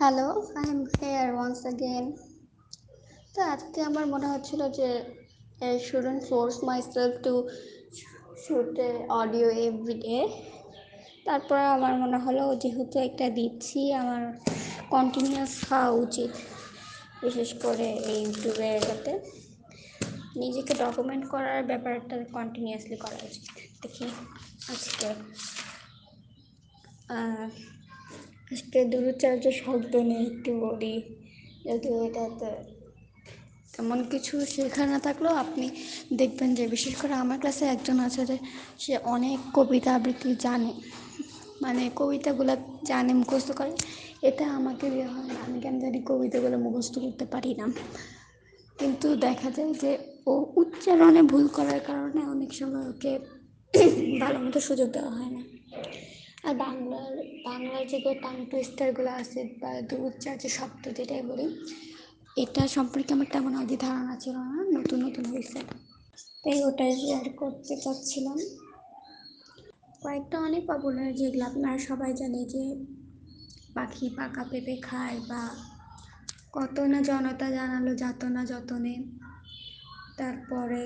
Hello, I am here once again. তো আজকে আমার মনে হচ্ছিল যে I shouldn't force myself to shoot a audio every day. তারপর আমার মনে হলো যেহেতু একটা দিচ্ছি আমার কন্টিনিউয়াস হওয়া উচিত, বিশেষ করে এই ইউটিউবে এটাতে নিজেকে ডকুমেন্ট করার ব্যাপারটা কন্টিনিউয়াসলি করা উচিত। দেখি আজকে আজকে দূরচার্য শব্দ নিয়ে একটু বলি, যদিও এটাতে তেমন কিছু শেখা না থাকলেও আপনি দেখবেন যে বিশেষ করে আমার ক্লাসে একজন আছে যে সে অনেক কবিতা আবৃত্তি জানে, মানে কবিতাগুলো জানে, মুখস্থ করে। এটা আমাকে দিয়ে হয় না, আমি কেন জানি কবিতাগুলো মুখস্থ করতে পারি না। কিন্তু দেখা যায় যে ও উচ্চারণে ভুল করার কারণে অনেক সময় ওকে ভালো মতো সুযোগ দেওয়া হয় না। আর বাংলার যে টাং টুইস্টারগুলো আছে বা উচ্চার্য শব্দ যেটাই বলি, এটা সম্পর্কে আমার তেমন আগে ধারণা ছিল না, নতুন নতুন হয়েছে, তাই ওটাই শেয়ার করতে চাচ্ছিলাম। কয়েকটা অনেক পপুলার যেগুলো আপনারা সবাই জানে, যে পাখি পাকা পেঁপে খায়, বা কত না জনতা জানালো যাতনা যতনে, তারপরে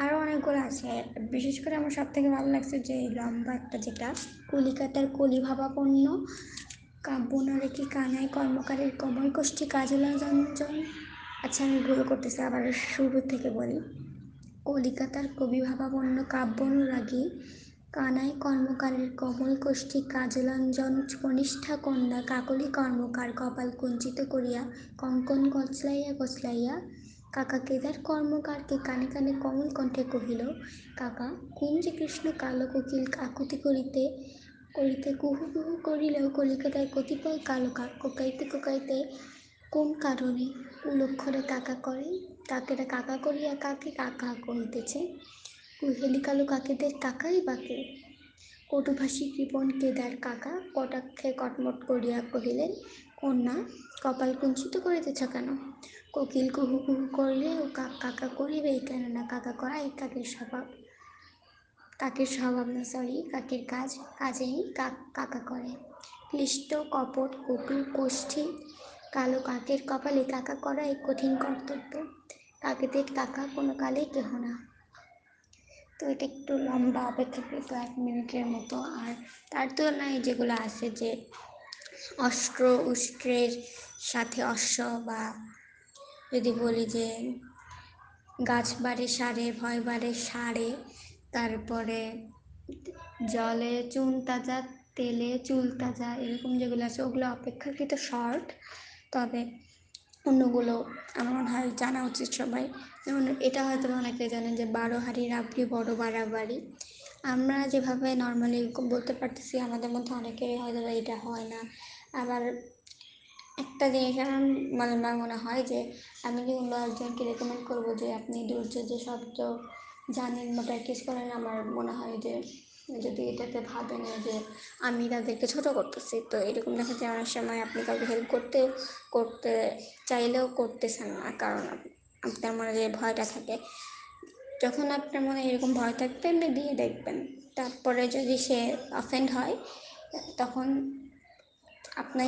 আরও অনেকগুলো আছে। বিশেষ করে আমার সব থেকে ভালো লাগছে যে লম্বা একটা, যেটা কলিকাতার কলিভাবাপন্ন কাব্য নারেকি কানাই কর্মকারের কমল কোষ্ঠী কাজলা জঞ্জন। আচ্ছা, আমি ভুল করতেছি, আবার শুরু থেকে বলি। কলিকাতার কবিভাবাপন্ন কাব্যানুরাগী কানাই কর্মকারের কমল কোষ্ঠী কাজলাঞ্জন কনিষ্ঠা কন্যা কাকলি কর্মকার কপাল কুঞ্চিত করিয়া কঙ্কন কচলাইয়া কচলাইয়া কাকা কেদার কর্মকারকে কানে কানে কমল কণ্ঠে কহিল, কাকা কুঞ্জ কৃষ্ণ কালো কোকিল আকুতি করিতে করিতে কুহু কুহু করিলেও কলিকাতায় কতিপয় কালো কাক কোকাইতে কোকাইতে কোন কারণে কুলক্ষণে কাকা করে, কাকেরা কাকা করিয়া কাকে কাকা কহিতেছে, কুহেলি কালো কাকেদের কাকাই বাকে। কটুভাষী কৃপণ কেদার কাকা কটাক্ষে কটমট করিয়া কহিলেন, কন্যা কপাল কুঞ্চিত করিতেছ কেন? কোকিল কুহু কুহু করিলে ও কাক কাকা করিবেই, কেননা কাকা করাই কাকের স্বভাব। কাকের স্বভাব না, সরি, কাকের কাজ, কাজেই কাক কাকা করে। ক্লিষ্ট কপট কুকুর কোষ্ঠী কালো কাকের কপালে কাকা করা এক কঠিন কর্তব্য। কাকেদের কাকা কোনো কালেই কেহ না। তো এটা একটু লম্বা, অপেক্ষাকৃত 1 মিনিটের মতো। আর তার তুলনায় যেগুলো আছে, যে অস্ত্র উষ্ট্রের সাথে অশ্ব, বা যদি বলি যে গাছ বাড়ে সারে ভয় বাড়ে সারে, তারপরে জলে চুন তাজা তেলে চুল তাজা, এরকম যেগুলো আছে ওগুলো অপেক্ষাকৃত শর্ট, তবে অন্যগুলো আমার মনে হয় জানা উচিত সবাই। যেমন এটা হয়তো অনেকে জানেন যে 12 হাঁড়ি রাবড়ি বড় বাড়াবাড়ি। আমরা যেভাবে নর্মালি বলতে পারতেছি, আমাদের মধ্যে অনেকেরই হয়তো এটা হয় না। আবার একটা জিনিস আমার মনে হয় যে আমি যদি অন্য একজনকে রেকমেন্ড করবো যে আপনি যে শব্দ জানেন বা প্র্যাকটিস করেন, আমার মনে হয় যে যদি এটাতে ভাবেন যে আমি তাদেরকে ছোটো করতেছি, তো এরকম দেখা যায় অনেক সময় আপনি কাউকে হেল্প করতে চাইলেও করতেছেন না, কারণ আপনার মনে যে ভয়টা থাকে। যখন আপনার মনে এরকম ভয় থাকবে, আপনি দিয়ে দেখবেন, তারপরে যদি সে অফেন্ড হয়, তখন আপনি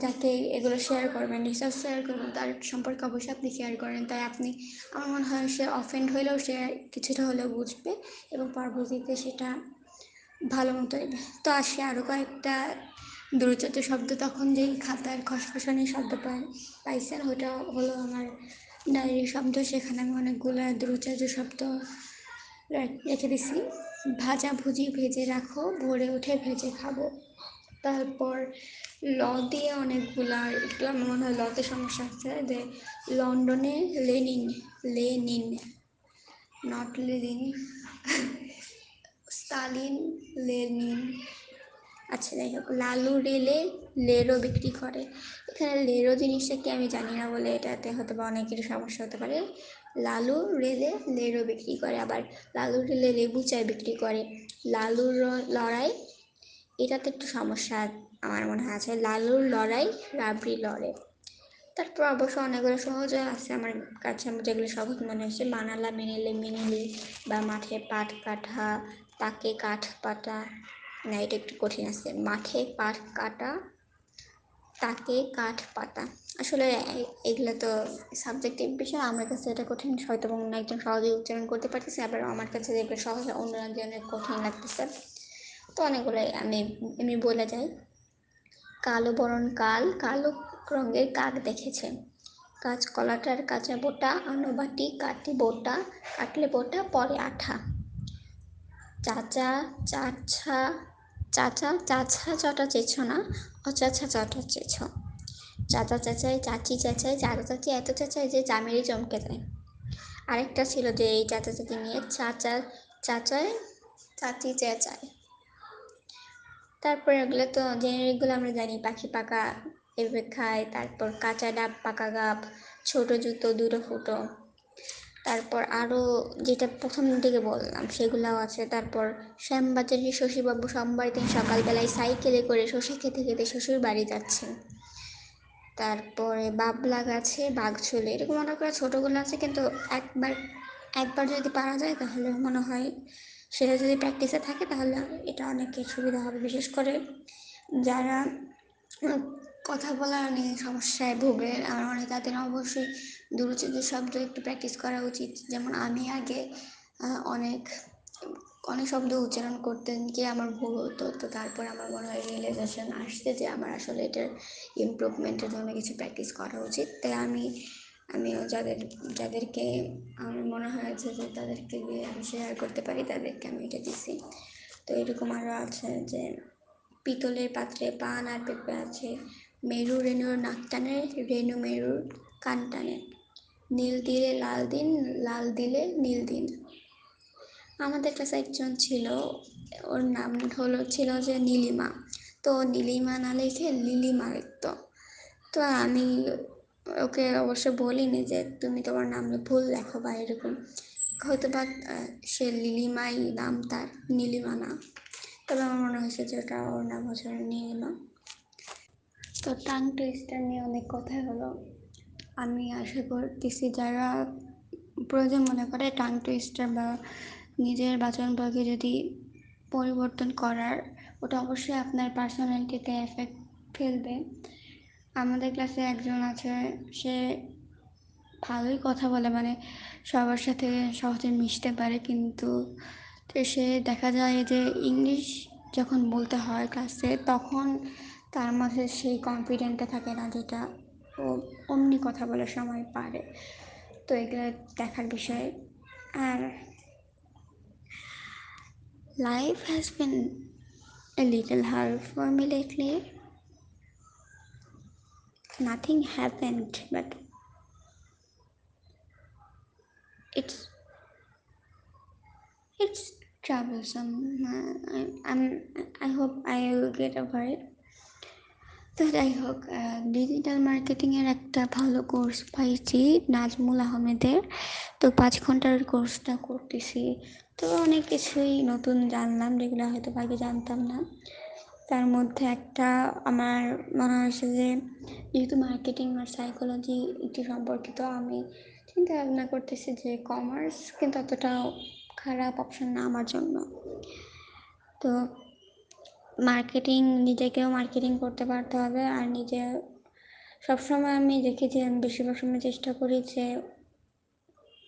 যাকে এগুলো শেয়ার করবেন, রিসার্চ শেয়ার করবেন, তার সম্পর্কে অবশ্যই আপনি শেয়ার করেন, তাই আপনি, আমার মনে হয় সে অফেন্ড হইলেও সে কিছুটা হলেও বুঝবে এবং পরবর্তীতে সেটা ভালো মতো নেবে। তো আসে আরও কয়েকটা দূরচার্য শব্দ। তখন যেই খাতার খসখসানি শব্দ পাইছেন, ওটা হলো আমার ডায়েরির শব্দ। সেখানে আমি অনেকগুলো দূরচার্য শব্দ রেখে দিছি। ভাজা ভুজি ভেজে রাখো, ভোরে উঠে ভেজে খাবো। তারপর ল দিয়ে অনেকগুলা, এগুলো আমার মনে হয় লতে সমস্যা আছে, যে লন্ডনে Lenin, Lenin not Lenin, Stalin, Lenin. আচ্ছা, যাই হোক, লালু রেলে লেরো বিক্রি করে। এখানে লেরো জিনিসটা কি আমি জানি না বলে এটাতে হয়তো বা অনেকেরই সমস্যা হতে পারে। লালু রেলে লেরো বিক্রি করে, আবার লালু রেলে লেবু চায় বিক্রি করে। লালুর লড়াই, এটাতে একটু সমস্যা আমার মনে হয় আছে। লালুর লড়াই রাবড়ি লড়ে। তারপর অবশ্য অনেকগুলো সহজে আছে আমার কাছে, যেগুলো সহজ মনে হচ্ছে। বানালা মেনিলে মিনিলি, বা মাঠে পাট কাটা তাকে কাঠ পাটা। না, এটা একটু কঠিন আছে। মাঠে পাট কাটা তাকে কাঠ পাতা। আসলে এগুলো তো সাবজেক্টিভ বিষয়, আমার কাছে এটা কঠিন, হয়তো অন্য একজন সহজেই উচ্চারণ করতে পারতেছে, আবার আমার কাছে যেগুলো সহজ অন্য একজনের কঠিন লাগতেছে। তো অনেকগুলোই আমি বলে যাই। কালো বরণ কাল কালো রঙের কাক দেখেছে, কাঁচকলাটার কাঁচা বোটা, আনুবাটি কাটি বোটা, কাটলে বোটা পরে আঠা। চাচা চাচা চাচা চাচা চটা চেছ না, অচাচা চটা চেছ। চাচা চাচাই চাচি চাচাই চাচা চাচি এত চাচাই যে চামেরই চমকে যায়। আরেকটা ছিল যে এই চাচা চাচি নিয়ে, চাচা চাচাই চাচি চেঁচায়। তারপর এগুলো তো জেনারিকগুলো আমরা জানি, পাখি পাকা এভাবে খায়, তারপর কাঁচা ডাব পাকা গাব, ছোট জুতো দুটো ফুটো, তারপর আরও যেটা প্রথম দিকে বললাম সেগুলোও আছে। তারপর শ্যামবাজারে শশীবাবু সোমবার দিন সকালবেলায় সাইকেলে করে শশী খেতে খেতে শ্বশুর বাড়ি যাচ্ছেন। তারপরে বাবলা গাছে বাঘ চলে, এরকম অনেক করে ছোটোগুলো আছে, কিন্তু একবার একবার যদি পারা যায় তাহলে মনে হয় সেটা যদি প্র্যাকটিসে থাকে তাহলে এটা অনেকের সুবিধা হবে, বিশেষ করে যারা কথা বলা নিয়ে সমস্যায় ভোগে। আমার মনে হয় তাদের অবশ্যই দূরচিত শব্দ একটু প্র্যাকটিস করা উচিত। যেমন আমি আগে অনেক অনেক শব্দ উচ্চারণ করতে গিয়ে আমার ভুল হতো, তো তারপর আমার মনে হয় রিয়েলাইজেশন আসছে যে আমার আসলে এটার ইমপ্রুভমেন্টের জন্য কিছু প্র্যাকটিস করা উচিত। তাই আমিও যাদেরকে আমার মনে হয়েছে যে তাদেরকে দিয়ে আমি শেয়ার করতে পারি তাদেরকে আমি এটা দিছি। তো এরকম আরও আছে যে পিতলের পাত্রে পান আর পেঁপে আছে, মেরু রেণুর নাক টানে, রেণু মেরুর কান টানে, নীল দিলে লাল দিন, লাল দিলে নীল দিন। আমাদের কাছে একজন ছিল, ওর নাম ছিল যে নীলিমা। তো নীলিমা না লিখে লিলিমা লিখত। তো আমি ওকে অবশ্য বলিনি যে তুমি তোমার নাম ভুল লেখো বা এরকম, হয়তো বা সে লিলিমাই নাম তার, নীলিমা না। তবে আমার মনে হয়েছে যে ওটা ওর নাম হচ্ছে নীলিমা। তো টাং টুইস্টার নিয়ে অনেক কথাই হলো। আমি আশা করতেছি যারা প্রয়োজন মনে করে টাং টুইস্টার বা নিজের বাচনভঙ্গি যদি পরিবর্তন করার, ওটা অবশ্যই আপনার পার্সোনালিটিতে এফেক্ট ফেলবে। আমাদের ক্লাসে একজন আছে, সে ভালোই কথা বলে, মানে সবার সাথে সহজে মিশতে পারে, কিন্তু তো সে দেখা যায় যে ইংলিশ যখন বলতে হয় ক্লাসে তখন তার মাঝে সেই কনফিডেন্টটা থাকে না যেটা ও অমনি কথা বলার সময় পারে। তো এগুলো দেখার বিষয়। আর life has been a little hard for me lately. Nothing happened, but it's it's troublesome. I hope I will get over it. তো যাই হোক, ডিজিটাল মার্কেটিংয়ের একটা ভালো কোর্স পাইছি নাজমুল আহমেদের। তো 5 ঘন্টার কোর্সটা করতেছি। তো অনেক কিছুই নতুন জানলাম যেগুলো হয়তো আগে জানতাম না। তার মধ্যে একটা আমার মনে হয়েছে যে যেহেতু মার্কেটিং আর সাইকোলজি একটু সম্পর্কিত, আমি চিন্তা ভাবনা করতেছি যে কমার্স কিন্তু অতটাও খারাপ অপশন না আমার জন্য। তো মার্কেটিং, নিজেকেও মার্কেটিং করতে পারতে হবে, আর নিজে সবসময় আমি দেখেছি, আমি বেশিরভাগ সময় চেষ্টা করি যে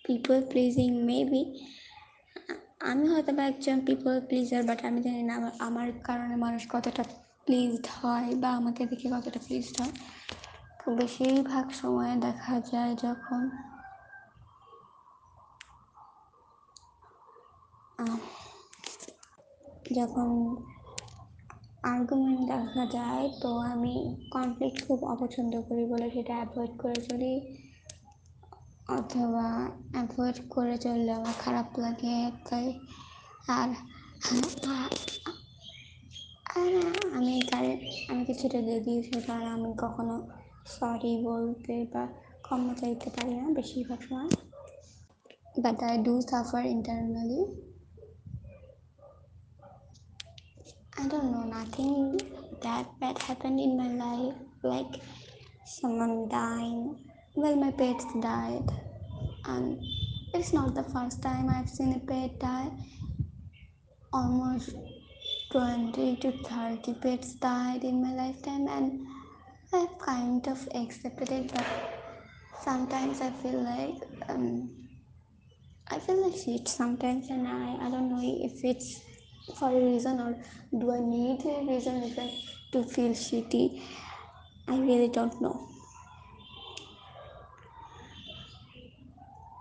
পিপল প্লিজিং, মেবি আমি হয়তো বা একজন পিপল প্লিজার, বাট আমি জানি না আমার কারণে মানুষ কতটা প্লিজড হয় বা আমাকে দেখে কতটা প্লিজড হয়। তো বেশিরভাগ সময় দেখা যায় যখন যখন আর্গুমেন্ট দেখা যায়, তো আমি কনফ্লিক্ট খুব অপছন্দ করি বলে সেটা অ্যাভয়েড করে চলি, অথবা অ্যাভয়েড করে চললে আমার খারাপ লাগে। তাই আর আর আমি কিছুটা যদি সেটা আমি কখনো সরি বলতে বা ক্ষমা চাইতে পারি না বেশিরভাগ সময়, but I do suffer internally. I don't know, nothing that bad happened in my life, like someone dying. Well, my pets died, and it's not the first time I've seen a pet die. Almost 20 to 30 pets died in my lifetime, and I've kind of accepted it, but sometimes I feel like shit sometimes, and I don't know if it's for a reason or do I need a reason even to feel shitty. I really don't know.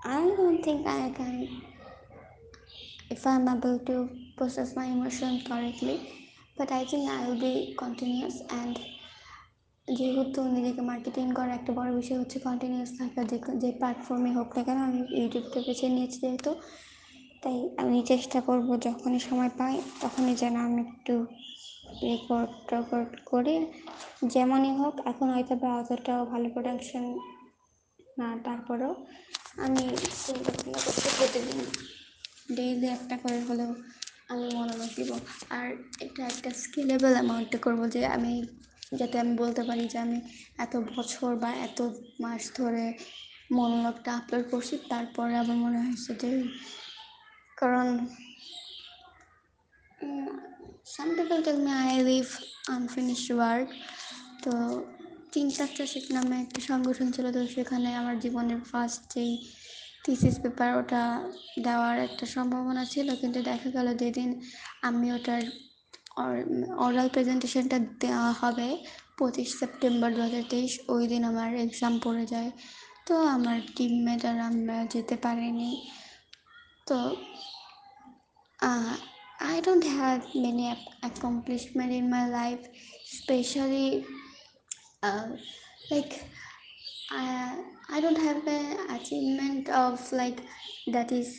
I don't think I can, if I'm able to process my emotions correctly, but I think I will be continuous and যেহেতু নিজেকে marketing করার একটা বড় বিষয় হচ্ছে continuous থাকা, যে প্ল্যাটফর্মে হোক না কেন আমি ইউটিউবকে বেছে নিয়েছি যেহেতু, তাই আমি চেষ্টা করব যখনই সময় পাই তখনই যেন আমি একটু রেকর্ড টেকর্ড করে যেমনই হোক, এখন হয়তো বা অতটাও ভালো প্রোডাকশন না, তারপরেও আমি চিন্তা ভাবনা করছি প্রতিদিন ডেইলি একটা করে হলেও আমি মনোযোগ দিব। আর এটা একটা স্কেলেবল অ্যামাউন্টে করবো, যে আমি যাতে আমি বলতে পারি যে আমি এত বছর বা এত মাস ধরে মনোলগটা আপলোড করছি, তারপরে আবার মনে হয়েছে যে, কারণ some people tell me I live unfinished work. তো 3 ছাত্র নামে একটা সংগঠন ছিল, তো সেখানে আমার জীবনের ফার্স্ট যেই থিসিস পেপার ওটা দেওয়ার একটা সম্ভাবনা ছিল, কিন্তু দেখা গেল যেদিন আমি ওটার অরাল প্রেজেন্টেশনটা দেওয়া হবে 25 সেপ্টেম্বর 2023, ওই দিন আমার এক্সাম পড়ে যায়। তো আমার টিমমেট আর আমরা যেতে পারিনি। তো I don't have many accomplishment in my life, especially uh, like I don't have an achievement of like that is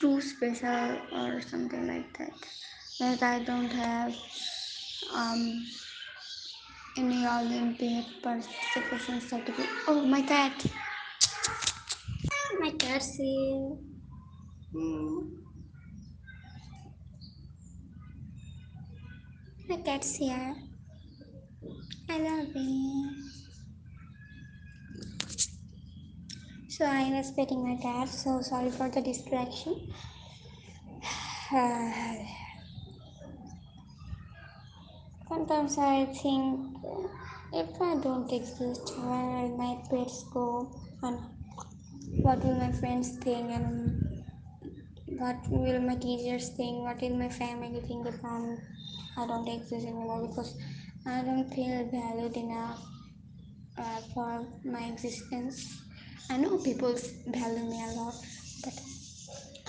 too special or something like that. Like I don't have um, any Olympic participation certificate. Oh, my cat! My cat's here. Mm, my cat's here. I love it. So I was petting my cat. So sorry for the distraction. Sometimes I think if I don't exist, where will my pets go, and what will my friends think, and what will my teachers think, what will my family think if I don't exist anymore, because I don't feel valued enough for my existence. I know people value me a lot, but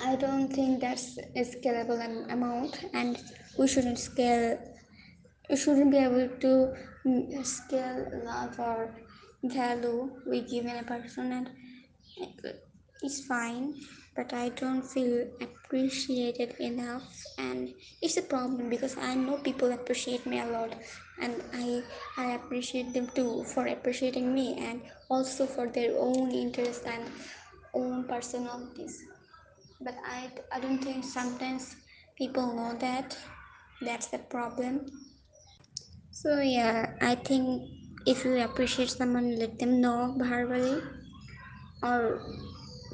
I don't think that's a scalable amount, and we shouldn't scale. We shouldn't be able to scale love or value we give in a person, and it's fine. But I don't feel appreciated enough, and it's a problem because I know people appreciate me a lot, and I appreciate them too for appreciating me, and also for their own interests and own personalities. But I don't think sometimes people know that. That's the problem. So yeah, I think if you appreciate someone, let them know verbally or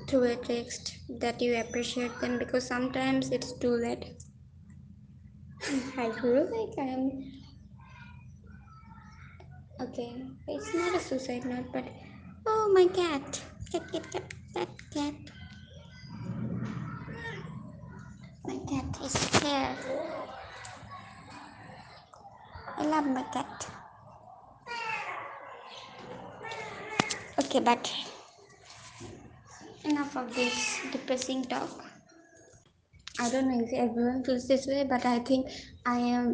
through a text that you appreciate them, because sometimes it's too late. I feel like I'm okay. It's not a suicide note, but oh, my cat, that cat, my cat is here. I love my cat. Okay, but enough of this depressing talk. I don't know if everyone feels this way, but I think I am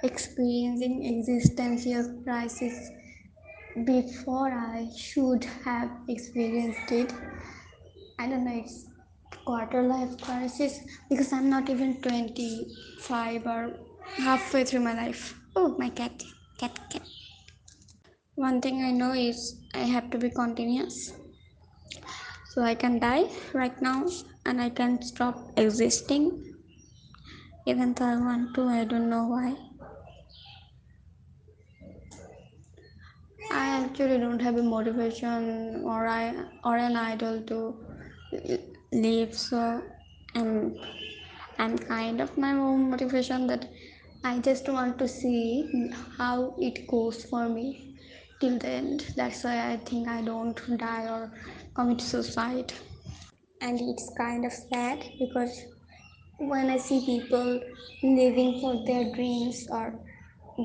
experiencing existential crisis before I should have experienced it. I don't know, it's quarter life crisis because I'm not even 25 or halfway through my life. Oh, my cat, cat. One thing I know is I have to be continuous. So I can die right now and I can stop existing even though I want to. I don't know why. I actually don't have a motivation or an idol to live, so I'm I'm kind of my own motivation that I just want to see how it goes for me. till the end. That's why I think I don't die or commit suicide. And it's kind of sad because when I see people living for their dreams, or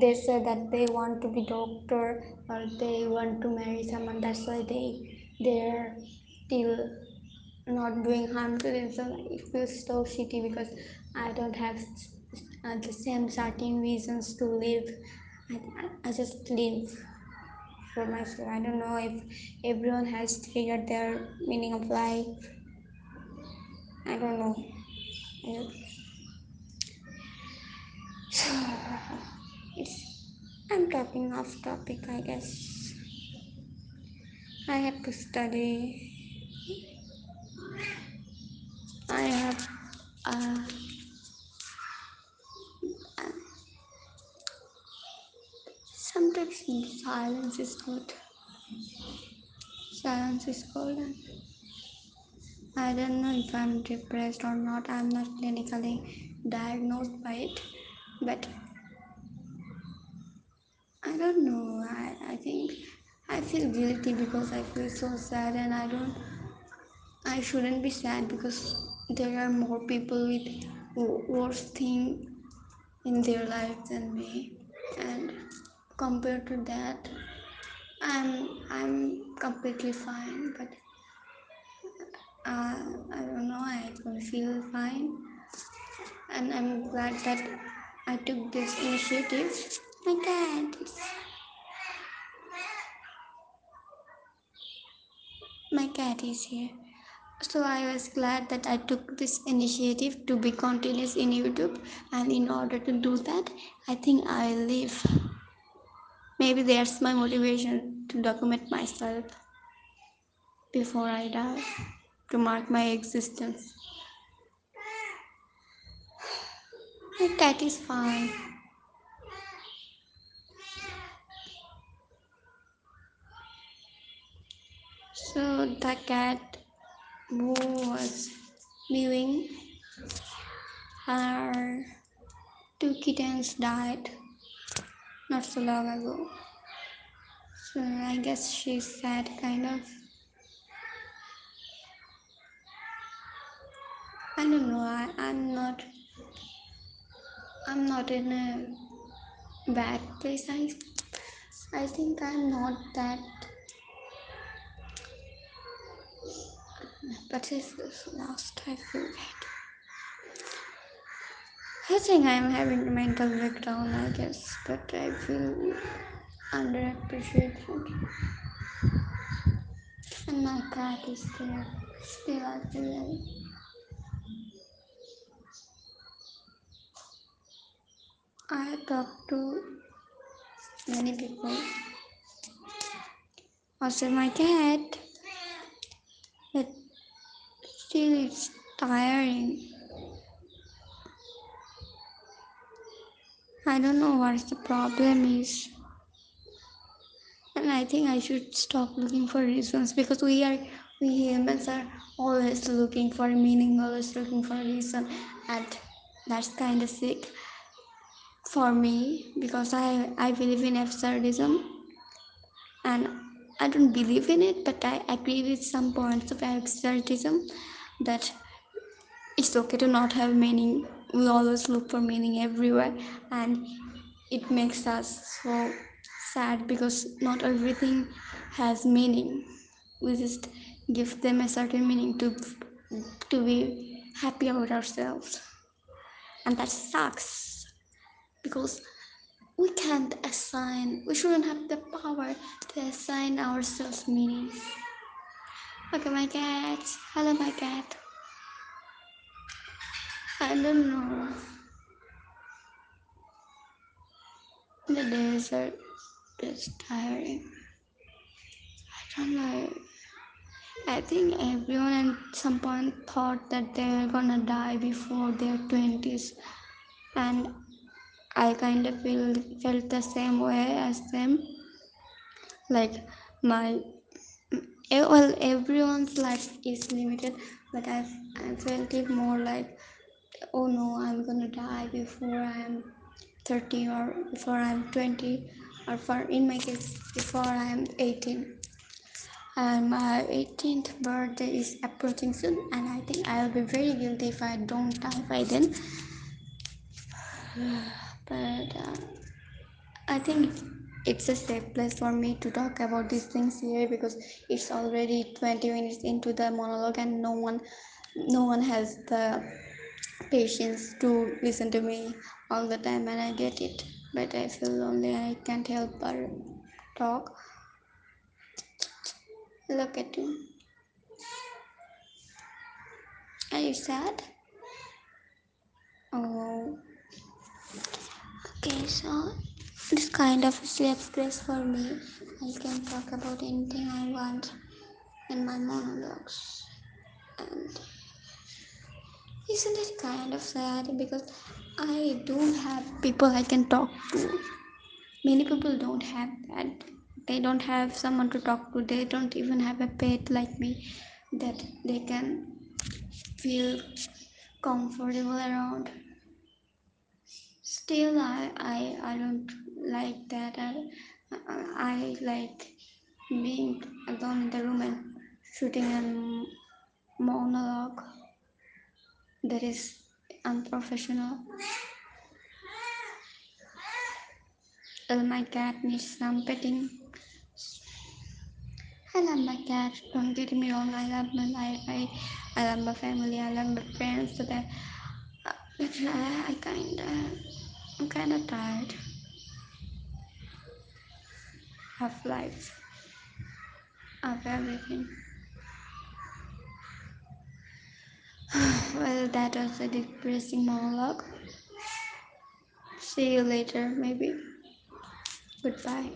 they say that they want to be doctor or they want to marry someone, that's why they're still not doing harm to themselves. It feels so shitty because I don't have the same certain reasons to live. I just live for myself. I don't know if everyone has figured their meaning of life. I don't know. So I'm talking off topic, I guess. I have to study. I have uh, sometimes silence is good. Silence is golden. I don't know if I'm depressed or not. I'm not clinically diagnosed by it, but I don't know. I think I feel guilty because I feel so sad, and I shouldn't be sad because there are more people with worse thing in their life than me, and compared to that, I'm completely fine. But I don't know. I don't feel fine, and I'm glad that I took this initiative. My cat, my cat is here. So I was glad that I took this initiative to be continuous in YouTube, and in order to do that, I think I live. Maybe that's my motivation to document myself before I die, to mark my existence. My cat is fine. So the cat who was mewing, her two kittens died not so long ago. So I guess she's sad, kind of. I don't know. I'm not in a bad place. I think I'm not that. But if lost, I feel bad. I think I'm having a mental breakdown, I guess. But I feel underappreciated. And my cat is there. Still, I feel like I talk to many people. Also, my cat, but still, it's tiring. I don't know what the problem is. And I think I should stop looking for reasons because we humans are always looking for meaning, always looking for a reason, and that's kind of sick for me because I believe in absurdism, and I don't believe in it, but I agree with some points of absurdism that it's okay to not have meaning. We always look for meaning everywhere, and it makes us so sad because not everything has meaning. We just give them a certain meaning to be happy about ourselves, and that sucks because we shouldn't have the power to assign ourselves meanings. Okay, my cat. Hello, my cat. I don't know. The days are just tiring. I don't know. I think everyone at some point thought that they were gonna die before their 20s, and I kind of felt the same way as them. Like my well, everyone's life is limited, but I felt it more like, oh no, I'm gonna die before I'm 30 or before I'm 20. or for in my case, before I am 18. And my 18th birthday is approaching soon, and I think I'll be very guilty if I don't die by then. But I think it's a safe place for me to talk about these things here because it's already 20 minutes into the monologue and no one has the patience to listen to me all the time, and I get it. But I feel lonely and I can't help but talk. Look at you. Are you sad? Oh, okay, so this kind of safe place for me. I can talk about anything I want in my monologues. And isn't it kind of sad because I don't have people I can talk to. Many people don't have that. They don't have someone to talk to. They don't even have a pet like me that they can feel comfortable around. Still, I don't like that. I like being alone in the room and shooting a monologue that is unprofessional. My cat needs some petting. I love my cat. Don't get me wrong. I love my life. I love my family. I love my friends. But I'm kinda tired of life, of everything. Well, that was a depressing monologue. See you later, maybe. Goodbye.